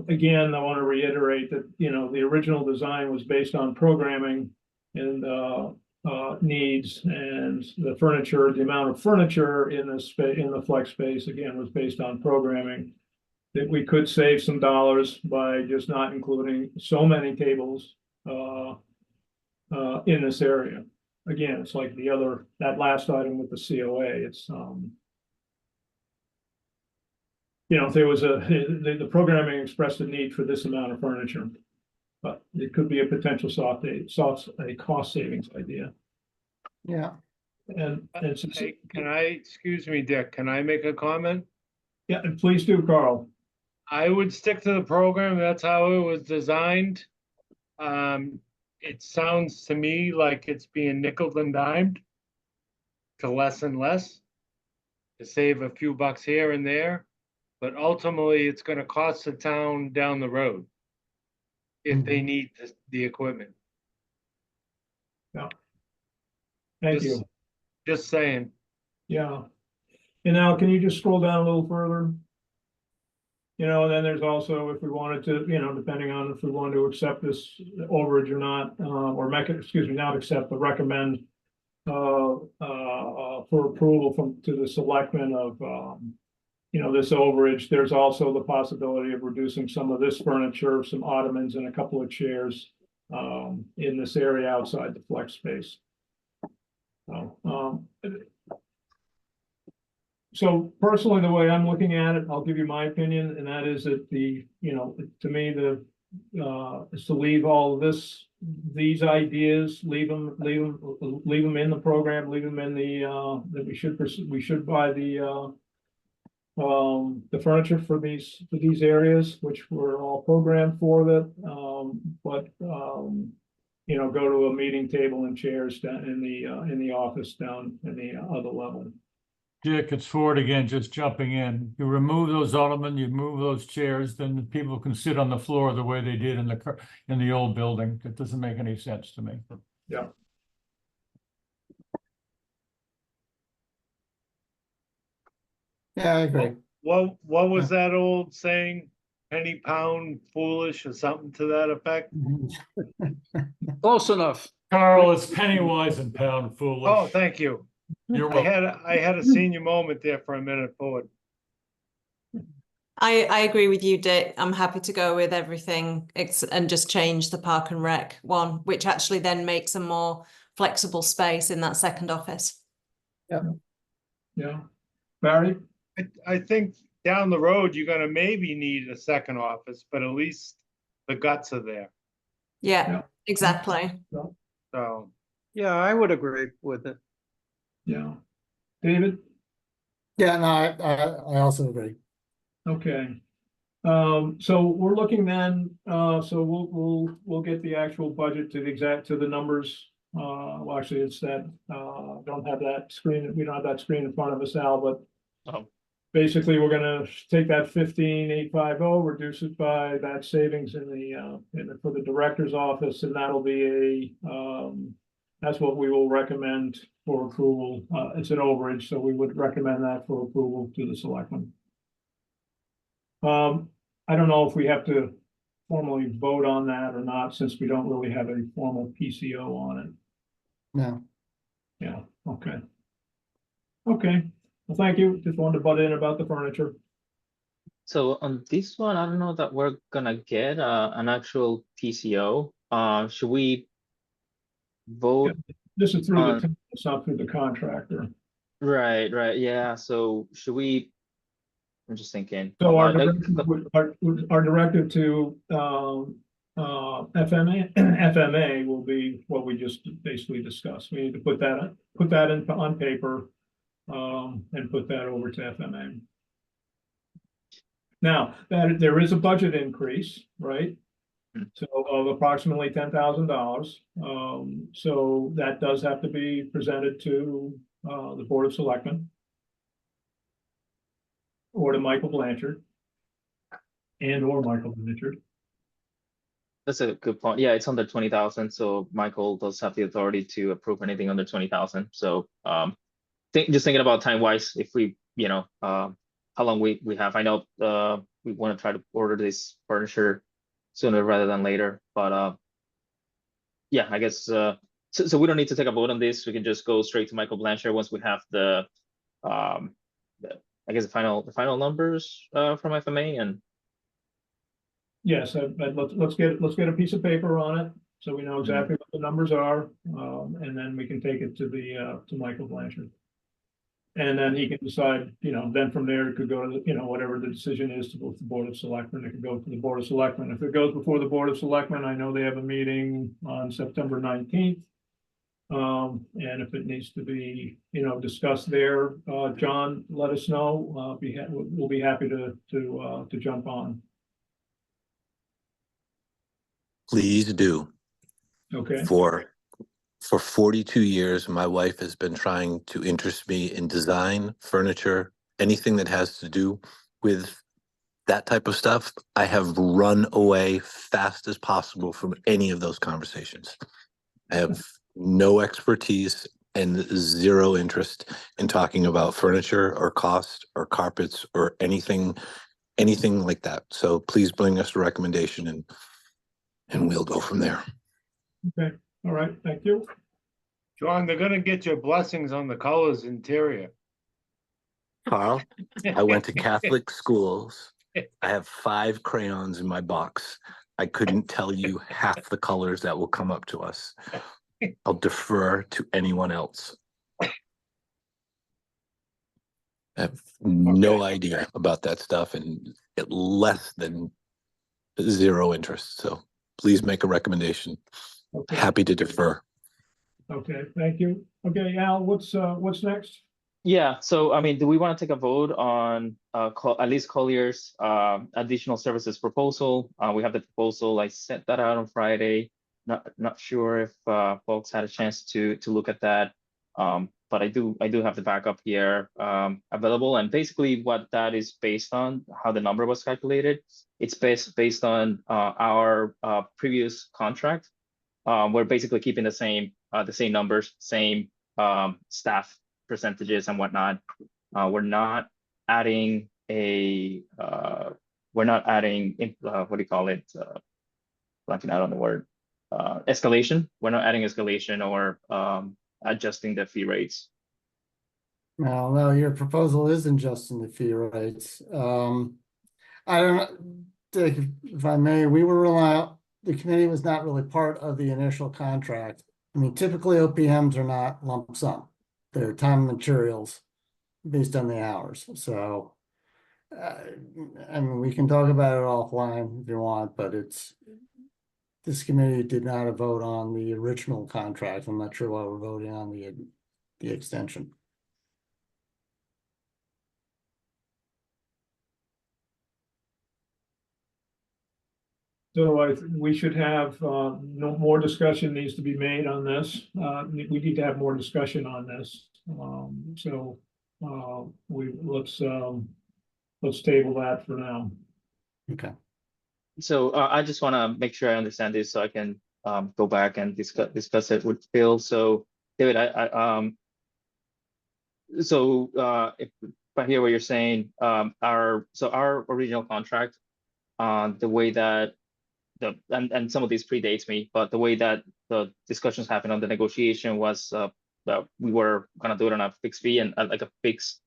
Again, I want to reiterate that the original design was based on programming and needs, and the furniture, the amount of furniture in the space, in the flex space, again, was based on programming. That we could save some dollars by just not including so many tables in this area. Again, it's like that last item with the COA. It's if there was the programming expressed a need for this amount of furniture, but it could be a potential a cost savings idea. Yeah. And Hey, excuse me, Dick, can I make a comment? Yeah, and please do, Carl. I would stick to the program. That's how it was designed. It sounds to me like it's being nickel and dimed to less and less to save a few bucks here and there. But ultimately, it's going to cost the town down the road if they need the equipment. Yeah. Thank you. Just saying. Yeah. And now, can you just scroll down a little further? And then there's also, if we wanted to, depending on if we wanted to accept this overage or not, or not accept, but recommend for approval to the selectmen of, this overage. There's also the possibility of reducing some of this furniture, some ottomans and a couple of chairs in this area outside the flex space. So personally, the way I'm looking at it, I'll give you my opinion, and that is that to me, is to leave all of these ideas, leave them in the program, leave them in that we should buy the furniture for these areas, which were all programmed for that, but go to a meeting table and chairs down in the office down in the other level. Dick, it's Ford again, just jumping in. You remove those ottoman, you move those chairs, then the people can sit on the floor the way they did in the old building. That doesn't make any sense to me. Yeah. Yeah, I agree. What was that old saying? Penny pound foolish or something to that effect? Close enough. Carl, it's penny wise and pound foolish. Oh, thank you. You're I welcome. had a senior moment there for a minute forward. I agree with you, Dick. I'm happy to go with everything and just change the Park and Rec one, which actually then makes a more flexible space in that second office. Yeah. Barry? I think down the road, you're gonna maybe need a second office, but at least the guts are there. Yeah, exactly. So, Yeah, I would agree with it. Yeah. David? Yeah, no, I also agree. Okay. So we're looking then, so we'll get the actual budget to the numbers. Well, actually, it's that, don't have that screen, we don't have that screen in front of us now, but Oh. basically, we're gonna take that 15,850, reduce it by that savings for the director's office, and that'll be that's what we will recommend for approval. It's an overage, so we would recommend that for approval to the selectmen. I don't know if we have to formally vote on that or not, since we don't really have a formal PCO on it. No, Yeah, okay. Okay, well, thank you. Just wanted to butt in about the furniture. So on this one, I don't know that we're gonna get an actual PCO. Should we vote? This is through the, on- it's not through the contractor. Right, yeah. So should we? I'm just thinking. So our like, directive to FMA will be what we just basically discussed. We need to put that in on paper and put that over to FMA. Now, that there is a budget increase, right? So of approximately $10,000. So that does have to be presented to the Board of Selectmen or to Michael Blanchard or Michael Blanchard. That's a good point. Yeah, it's under 20,000. So Michael does have the authority to approve anything under 20,000. So just thinking about time wise, if we, how long we have. I know we want to try to order this furniture sooner rather than later, but yeah, I guess so we don't need to take a vote on this. We can just go straight to Michael Blanchard once we have the I guess the final numbers from FMA. And Yes, let's get a piece of paper on it, so we know exactly what the numbers are, and then we can take it to Michael Blanchard. And then he can decide, then from there it could go to, whatever the decision is to go to the Board of Selectmen, it could go to the Board of Selectmen. If it goes before the Board of Selectmen, I know they have a meeting on September 19th. And if it needs to be, discussed there, John, let us know. We'll be happy to jump on. Please do. Okay. For 42 years, my wife has been trying to interest me in design, furniture, anything that has to do with that type of stuff. I have run away fast as possible from any of those conversations. I have no expertise and zero interest in talking about furniture or cost or carpets or anything like that. So please bring us a recommendation and we'll go from there. Okay, all right, thank you. John, they're gonna get your blessings on the colors interior. Carl, I went to Catholic schools. I have 5 crayons in my box. I couldn't tell you half the colors that will come up to us. I'll defer to anyone else. I have no idea about that stuff and less than zero interest. So please make a recommendation. Okay. Happy to defer. Okay, thank you. Okay, Al, what's next? yeah, so I mean, do we want to take a vote on at least Collier's additional services proposal? We have the proposal. I sent that out on Friday. Not sure if folks had a chance to look at that, but I do have the backup here available. And basically, what that is based on, how the number was calculated, it's based on our previous contract. We're basically keeping the same numbers, same staff percentages and whatnot. We're not adding what do you call it? Blanking out on the word. escalation. We're not adding escalation or adjusting the fee rates. No, your proposal isn't just in the fee rates. I don't know, Dick, if I may, the committee was not really part of the initial contract. I mean, typically OPMs are not lump sum. They're time and materials based on the hours, so. I mean, we can talk about it offline if you want, but this committee did not vote on the original contract. I'm not sure why we're voting on the extension. So we should have, no more discussion needs to be made on this. We need to have more discussion on this. Let's table that for now. Okay. So I just want to make sure I understand this so I can go back and discuss it with Phil. So David, if I hear what you're saying, our original contract, the way that and some of these predates me, but the way that the discussions happened on the negotiation was that we were gonna do it on a fixed fee and like a fixed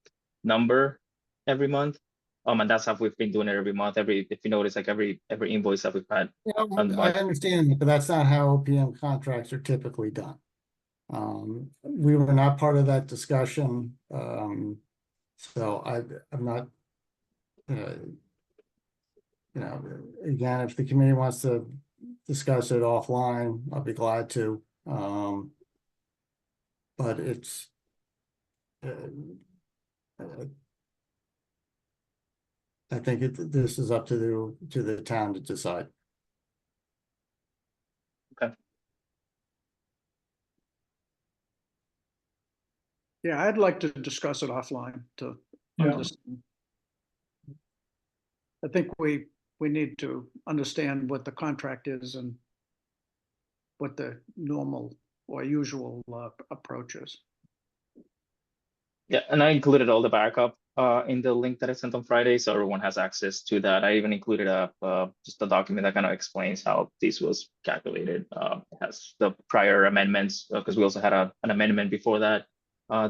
number every month. And that's how we've been doing it every month. If you notice, like every invoice that we've had. Yeah, I understand, but that's not how OPM contracts are typically done. We were not part of that discussion, so I'm not. Again, if the committee wants to discuss it offline, I'll be glad to. But it's. I think this is up to the town to decide. Okay. Yeah, I'd like to discuss it offline to Yeah. understand. I think we need to understand what the contract is and what the normal or usual approach is. Yeah, and I included all the backup in the link that I sent on Friday, so everyone has access to that. I even included just a document that kind of explains how this was calculated. It has the prior amendments because we also had an amendment before that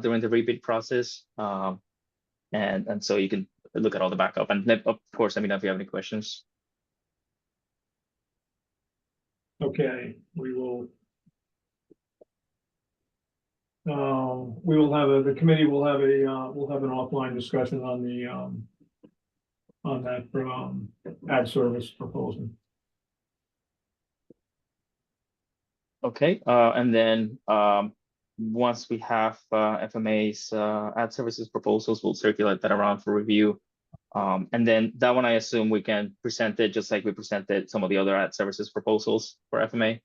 during the rebid process, and so you can look at all the backup. And of course, let me know if you have any questions. Okay, we will have the committee will have an offline discussion on that ad service proposal. Okay, and then once we have FMA's ad services proposals, we'll circulate that around for review. And then that one, I assume we can present it just like we presented some of the other ad services proposals for FMA.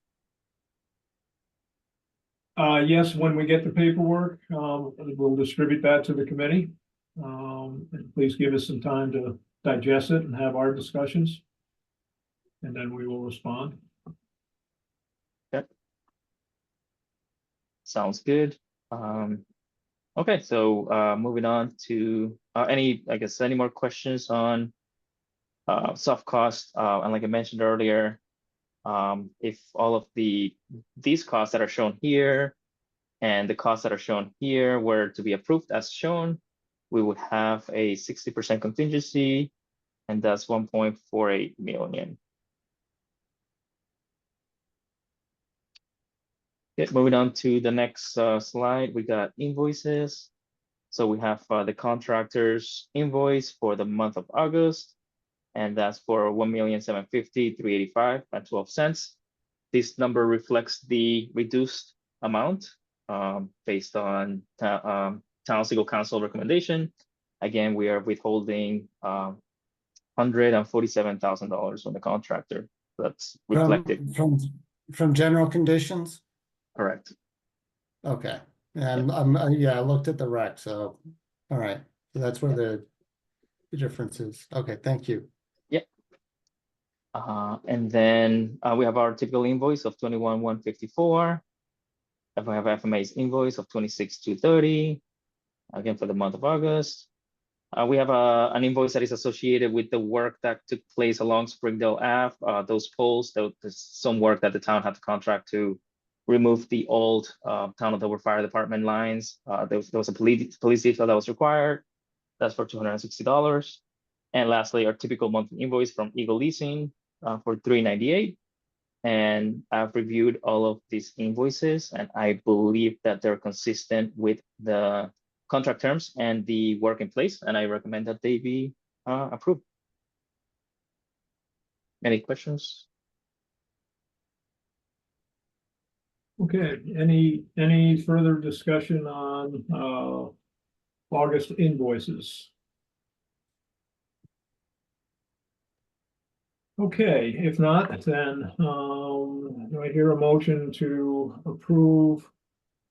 Yes, when we get the paperwork, we'll distribute that to the committee. And please give us some time to digest it and have our discussions. And then we will respond. Okay. Sounds good. Okay, so moving on to any more questions on soft cost? And like I mentioned earlier, if all of these costs that are shown here and the costs that are shown here were to be approved as shown, we would have a 60% contingency, and that's 1.48 million. Okay, moving on to the next slide, we got invoices. So we have the contractor's invoice for the month of August, and that's for $1,750,385.12. This number reflects the reduced amount based on town legal counsel recommendation. Again, we are withholding $147,000 from the contractor. That's reflected from general conditions. Correct. Okay, and yeah, I looked at the rec. So, all right, so that's where the difference is. Okay, thank you. Yep. And then we have our typical invoice of $21,154. And we have FMA's invoice of $26,230, again for the month of August. We have an invoice that is associated with the work that took place along Springdale Ave. Those poles, there's some work that the town had to contract to remove the old Town of Dover Fire Department lines. There was a police detail that was required. That's for $260. And lastly, our typical monthly invoice from Eagle Leasing for $398. And I've reviewed all of these invoices, and I believe that they're consistent with the contract terms and the work in place, and I recommend that they be approved. Any questions? Okay, any further discussion on August invoices? Okay, if not, then do I hear a motion to approve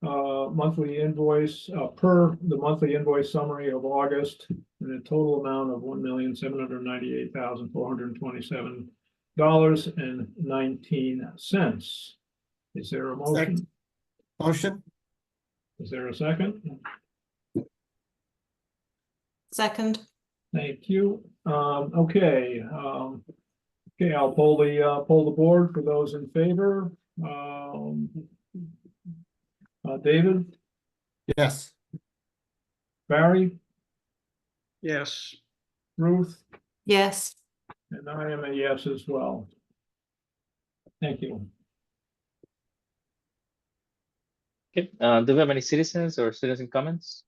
monthly invoice per the monthly invoice summary of August in a total amount of $1,798,427.19. Is there a motion? Motion? Is there a second? Second. Thank you. Okay, okay, I'll poll the board for those in favor. David, Yes. Barry, Yes. Ruth, Yes. and I am a yes as well. Thank you. Okay, do we have any citizens or citizen comments?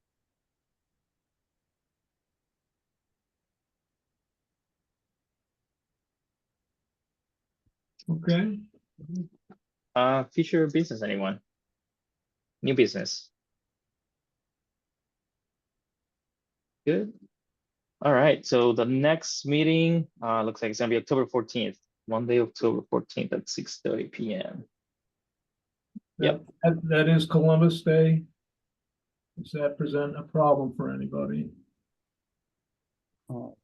Okay, Future business, anyone? New business? Good. All right, so the next meeting looks like it's gonna be October 14th, Monday, October 14th at 6:30 p.m. Yep. that is Columbus Day. Does that present a problem for anybody? Oh.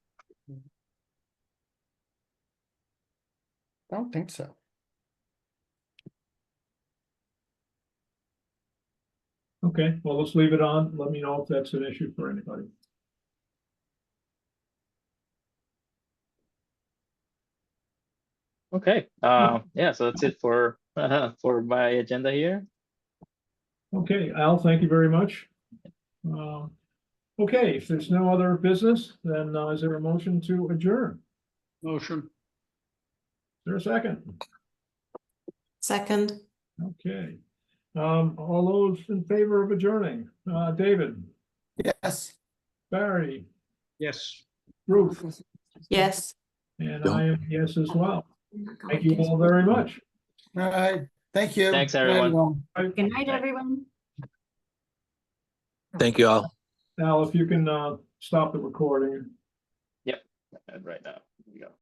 I don't think so. Okay, well, let's leave it on. Let me know if that's an issue for anybody. Okay, yeah, so that's it for my agenda here. Okay, Al, thank you very much. Okay, if there's no other business, then is there a motion to adjourn? Motion. Is there a second? Second. Okay. All those in favor of adjourning, David, Yes. Barry, Yes. Ruth, Yes. and I am yes as well. Thank you all very much. All right. Thank you. Thanks, Good night, everyone. Good night, Bye. everyone. Thank you all. Al, if you can stop the recording. Yep, right now. Here we go.